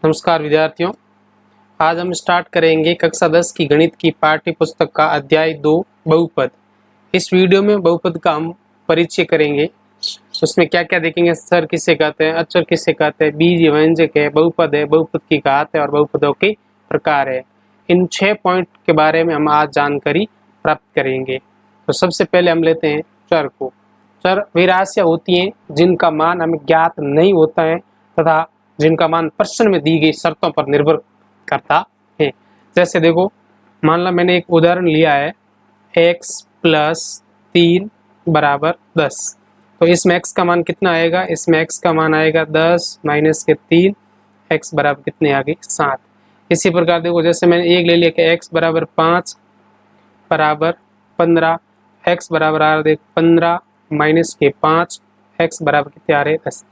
नमस्कार विद्यार्थियों, आज हम स्टार्ट करेंगे कक्षा 10 की गणित की पाठ्य पुस्तक का अध्याय 2 बहुपद। इस वीडियो में बहुपद का हम परिचय करेंगे। उसमें क्या क्या देखेंगे, सर किसे कहते हैं, अक्षर किसे कहते हैं, बीज व्यंजक है, बहुपद है, बहुपद की घात है और बहुपदों के प्रकार है। इन 6 पॉइंट के बारे में हम आज जानकारी प्राप्त करेंगे। तो सबसे पहले हम लेते हैं चर को। चर वे राशियां होती हैं जिनका मान हमें ज्ञात नहीं होता है तथा जिनका मान प्रश्न में दी गई शर्तों पर निर्भर करता है। जैसे देखो, मान लो मैंने एक उदाहरण लिया है x प्लस 3 बराबर 10। तो इसमें x का मान कितना आएगा, इसमें x का मान आएगा 10 माइनस के 3, x बराबर कितने आ गए 7। इसी प्रकार देखो, जैसे मैंने एक ले लिया कि x बराबर 5 बराबर 15, x बराबर आ रहा है 15 माइनस के 5, x बराबर कितने आ रहे हैं 10।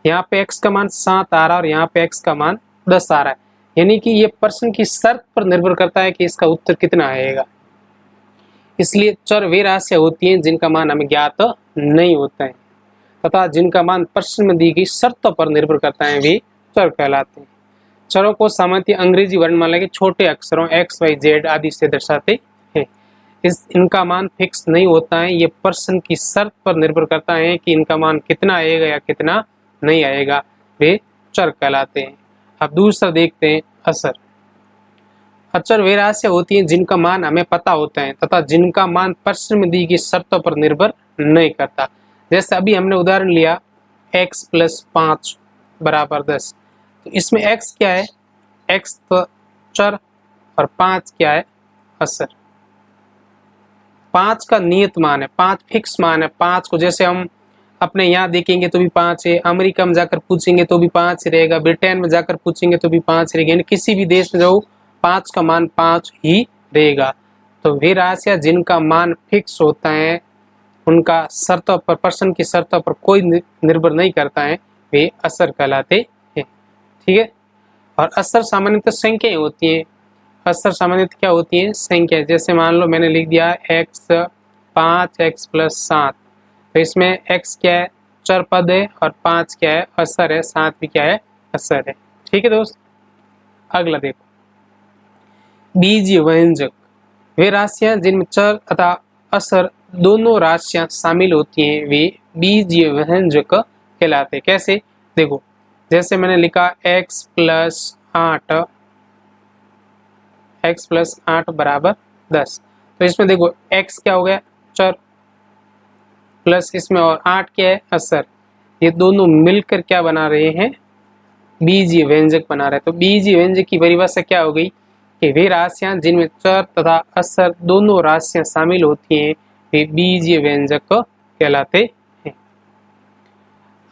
यहाँ पे x का मान 7 आ रहा है और यहाँ पे x का मान 10 आ रहा है। यानी कि ये प्रश्न की शर्त पर निर्भर करता है कि इसका उत्तर कितना आएगा। इसलिए चर वे राशियां होती हैं जिनका मान हमें ज्ञात नहीं होता है तथा जिनका मान प्रश्न में दी गई शर्तों पर निर्भर करता है, वे चर कहलाते हैं। चरों को सामान्यतः अंग्रेजी वर्णमाला के छोटे अक्षरों x, y, z आदि से दर्शाते हैं। इनका मान फिक्स नहीं होता है, ये प्रश्न की शर्त पर निर्भर करता है कि इनका मान कितना आएगा या कितना नहीं आएगा, वे चर कहलाते हैं। अब दूसरा देखते हैं अचर। अचर वे राशियां होती हैं जिनका मान हमें पता होता है तथा जिनका मान प्रश्न में दी गई शर्तों पर निर्भर नहीं करता। जैसे अभी हमने उदाहरण लिया x प्लस 5 बराबर 10। तो इसमें x क्या है, x तो चर और 5 क्या है अचर। 5 का नियत मान है, 5 फिक्स मान है। 5 को जैसे हम अपने यहाँ देखेंगे तो भी 5 है, अमेरिका में जाकर पूछेंगे तो भी 5 रहेगा, ब्रिटेन में जाकर पूछेंगे तो भी 5 रहेगा, यानी किसी भी देश में जाओ 5 का मान 5 ही रहेगा। तो वे राशियां जिनका मान फिक्स होता है, उनका शर्तों पर, प्रश्न की शर्तों पर कोई निर्भर नहीं करता है, वे अचर कहलाते हैं। ठीक है। और अचर सामान्यतः संख्याएं होती हैं। अचर सामान्यतः क्या होती है, संख्या। जैसे मान लो मैंने लिख दिया x 5 x प्लस 7। तो इसमें x क्या है, चर पद है, और 5 क्या है अचर है, 7 भी क्या है अचर है। ठीक है दोस्त। अगला देखो, बीजीय व्यंजक वे राशियां जिनमें चर तथा अचर दोनों राशियां शामिल होती हैं, वे बीजीय व्यंजक कहलाते हैं। कैसे देखो, जैसे मैंने लिखा x प्लस 8 बराबर 10। तो इसमें देखो x क्या हो गया चर, प्लस इसमें और 8 क्या है अचर। ये दोनों मिलकर क्या बना रहे हैं, बीजीय व्यंजक बना रहे हैं। तो बीजीय व्यंजक की परिभाषा क्या हो गई कि वे राशियां जिनमें चर तथा अचर दोनों राशियां शामिल होती हैं, वे बीजीय व्यंजक कहलाते हैं।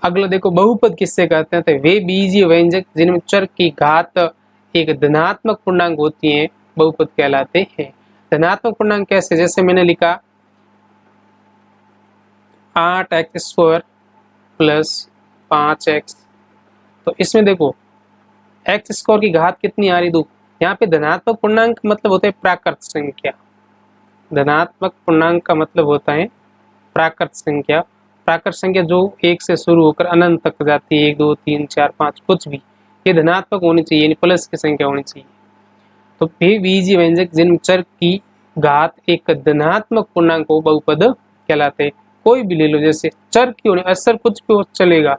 अगला देखो, बहुपद किससे कहते हैं, तो वे बीजीय व्यंजक जिनमें चर की घात एक धनात्मक पूर्णांक होती है, बहुपद कहलाते हैं। धनात्मक पूर्णांक कैसे, जैसे मैंने लिखा 8x² प्लस 5x। तो इसमें देखो x² की घात कितनी आ रही, 2। यहाँ पे धनात्मक पूर्णांक मतलब होता है प्राकृत संख्या। धनात्मक पूर्णांक का मतलब होता है प्राकृत संख्या। प्राकृत संख्या जो 1 से शुरू होकर अनंत तक जाती है, 1 2 3 4 5 कुछ भी, ये धनात्मक होनी चाहिए, यानी प्लस की संख्या होनी चाहिए। तो वे बीजीय व्यंजक जिन चर की घात एक धनात्मक पूर्णांक हो, बहुपद कहलाते हैं। कोई भी ले लो, जैसे चर क्यों नहीं, अचर कुछ भी चलेगा।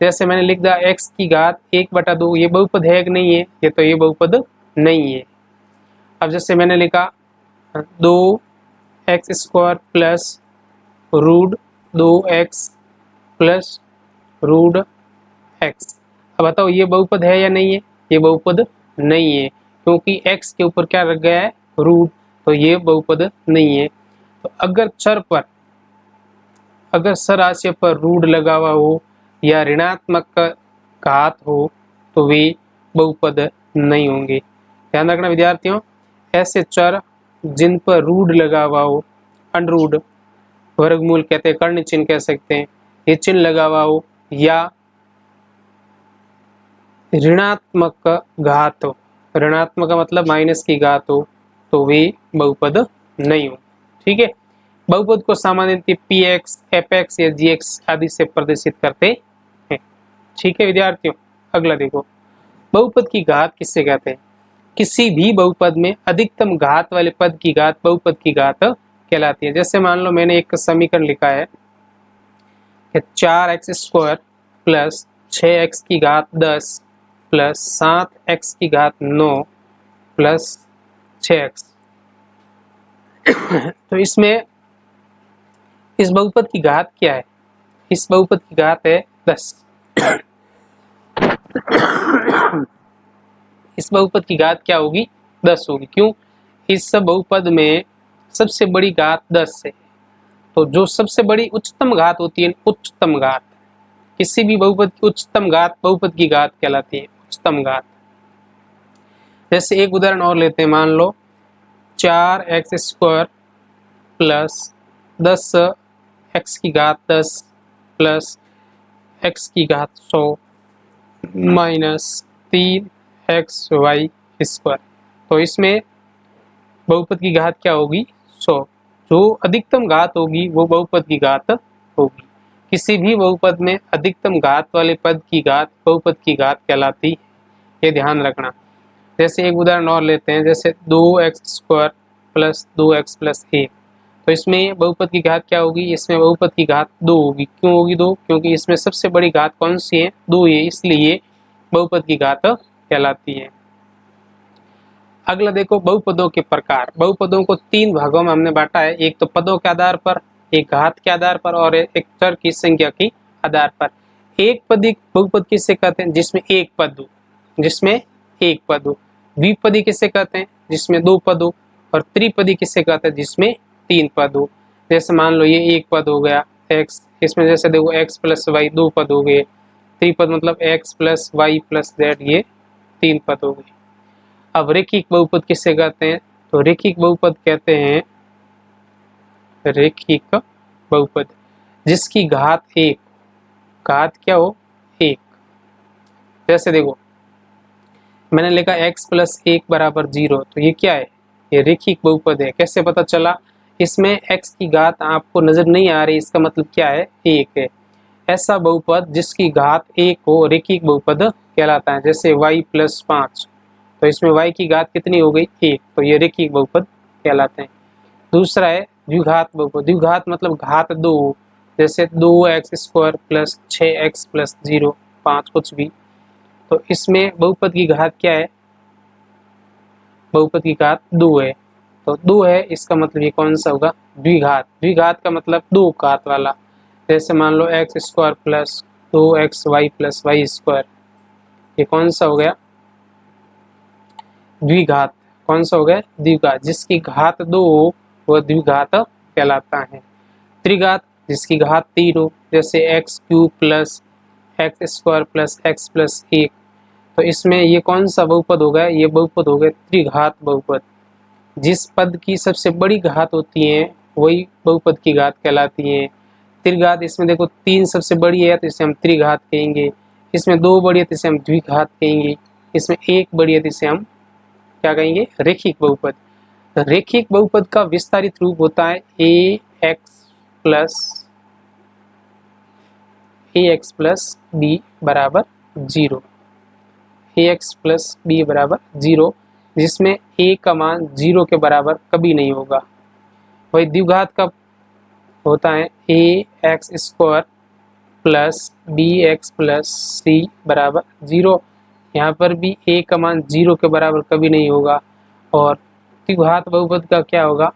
जैसे मैंने लिख दिया x की घात 1/2, ये बहुपद है कि नहीं है, ये तो ये बहुपद नहीं है। अब जैसे मैंने लिखा 2x² plus root 2x plus root x। अब बताओ ये बहुपद है या नहीं है, ये बहुपद नहीं है, क्योंकि x के ऊपर क्या रख गया है रूट, तो ये बहुपद नहीं है। तो अगर चर पर, अगर सराशय पर रूट लगा हुआ हो या ऋणात्मक घात हो, तो वे बहुपद नहीं होंगे। ध्यान रखना विद्यार्थियों, ऐसे चर जिन पर रूट लगा हुआ हो, अंडररूट, वर्गमूल कहते हैं, कर्ण चिन्ह कह सकते हैं, ये चिन्ह लगा हुआ हो, या ऋणात्मक घात हो, ऋणात्मक का मतलब माइनस की घात हो, तो वे बहुपद नहीं हो। ठीक है। बहुपद को सामान्यतः px, fx या gx आदि से प्रदर्शित करते हैं। ठीक है विद्यार्थियों। अगला देखो, बहुपद की घात किससे कहते हैं? किसी भी बहुपद में अधिकतम घात वाले पद की घात बहुपद की घात कहलाती है। जैसे मान लो मैंने एक समीकरण लिखा है कि 4x² प्लस 6x की घात 10 प्लस 7x की घात 9 प्लस 6x। तो इसमें इस बहुपद की घात क्या है? इस बहुपद की घात है 10। इस बहुपद की घात क्या होगी? 10 होगी। क्यों? इस बहुपद में सबसे बड़ी घात 10 है। तो जो सबसे बड़ी उच्चतम घात होती है, उच्चतम घात, किसी भी बहुपद की उच्चतम घात बहुपद की घात कहलाती है, उच्चतम घात। जैसे एक उदाहरण और लेते हैं, मान लो 4x² प्लस 10x की घात 10 प्लस x की घात 100 माइनस 3xy²। तो इसमें बहुपद की घात क्या होगी? 100। जो अधिकतम घात होगी वो बहुपद की घात होगी। किसी भी बहुपद में अधिकतम घात वाले पद की घात बहुपद की घात कहलाती है, ये ध्यान रखना। जैसे एक उदाहरण और लेते हैं, जैसे 2x² प्लस 2x प्लस 1। तो इसमें बहुपद की घात क्या होगी? इसमें बहुपद की घात 2 होगी। क्यों होगी 2? क्योंकि इसमें सबसे बड़ी घात कौन सी है? 2 है, इसलिए बहुपद की घात कहलाती है। अगला देखो बहुपदों के प्रकार। बहुपदों को 3 भागों में हमने बांटा है, एक तो पदों के आधार पर, एक घात के आधार पर और एक चर की संख्या के आधार पर। एक पदी बहुपद किसे कहते हैं? जिसमें एक पद हो, जिसमें एक पद हो। द्विपदी किसे कहते हैं? जिसमें 2 पद हो। और त्रिपदी किसे कहते हैं? जिसमें 3 पद हो। जैसे मान लो ये एक पद हो गया x, इसमें जैसे देखो x प्लस वाई 2 पद हो गए। त्रिपद मतलब x plus y plus z, ये 3 पद हो गए। अब रेखिक बहुपद किसे कहते हैं? तो रेखिक बहुपद कहते हैं, रेखिक बहुपद जिसकी घात 1, घात क्या हो? 1। जैसे देखो मैंने लिखा x प्लस 1 बराबर 0, तो ये क्या है? ये रेखिक बहुपद है। कैसे पता चला? इसमें x की घात आपको नजर नहीं आ रही, इसका मतलब क्या है? 1 है। ऐसा बहुपद जिसकी घात 1 हो रेखिक बहुपद कहलाता है। जैसे y प्लस 5, तो इसमें y की घात कितनी हो गई? 1, तो ये रेखिक बहुपद कहलाते हैं। दूसरा है द्विघात बहुपद। द्विघात मतलब घात 2, जैसे 2x² प्लस 6x प्लस 0, 5 कुछ भी। तो इसमें बहुपद की घात क्या है? बहुपद की घात 2 है। तो 2 है, इसका मतलब ये कौन सा होगा? द्विघात। द्विघात का मतलब 2 घात वाला। जैसे मान लो x² plus 2xy plus y², ये कौन सा हो गया? द्विघात। कौन सा हो गया? द्विघात। जिसकी घात 2 हो वह द्विघात कहलाता है। त्रिघात जिसकी घात 3 हो, जैसे x³ plus x² plus x plus 1, तो इसमें ये कौन सा बहुपद हो गया? ये बहुपद हो गया त्रिघात बहुपद। जिस पद की सबसे बड़ी घात होती है वही बहुपद की घात कहलाती है। त्रिघात, इसमें देखो 3 सबसे बड़ी है तो इसे हम त्रिघात कहेंगे। इसमें 2 बड़ी है तो इसे हम द्विघात कहेंगे। इसमें 1 बड़ी है तो इसे हम क्या कहेंगे? रेखिक बहुपद। रेखिक बहुपद का विस्तारित रूप होता है ax प्लस b बराबर 0। ax प्लस b बराबर 0, जिसमें a का मान 0 के बराबर कभी नहीं होगा। वही द्विघात का होता है ax² plus bx plus c बराबर 0। यहाँ पर भी a का मान 0 के बराबर कभी नहीं होगा। और द्विघात बहुपद का क्या होगा?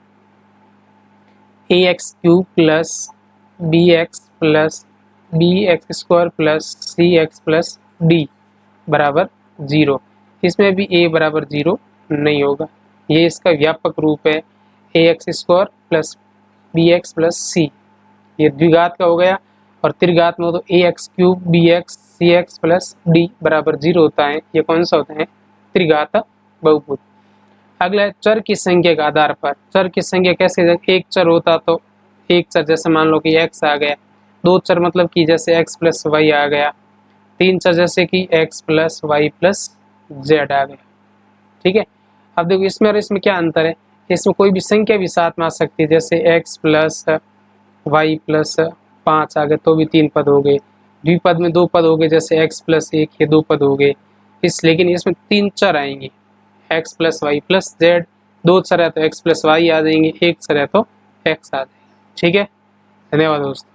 ax³ plus bx² plus cx plus d बराबर 0। इसमें भी a बराबर 0 नहीं होगा। ये इसका व्यापक रूप है, ax² plus bx plus c। ये द्विघात का हो गया। और त्रिघात में तो ax³ bx cx plus d बराबर 0 होता है। ये कौन सा होता है? त्रिघात बहुपद। अगला है चर की संख्या के आधार पर। चर की संख्या कैसे? एक चर होता तो एक चर, जैसे मान लो कि x आ गया। 2 चर मतलब कि जैसे x प्लस y आ गया। 3 चर जैसे कि x plus y plus z आ गया। ठीक है। अब देखो इसमें और इसमें क्या अंतर है? इसमें कोई भी संख्या भी साथ में आ सकती है, जैसे x प्लस y प्लस 5 आ गए तो भी 3 पद हो गए। द्विपद में 2 पद हो गए, जैसे x प्लस 1, ये 2 पद हो गए। लेकिन इसमें 3 चर आएंगे, x plus y plus z, 2 चर है तो एक्स प्लस वाई आ जाएंगे, 1 चर है तो एक्स आ जाएगा। ठीक है, धन्यवाद दोस्तों।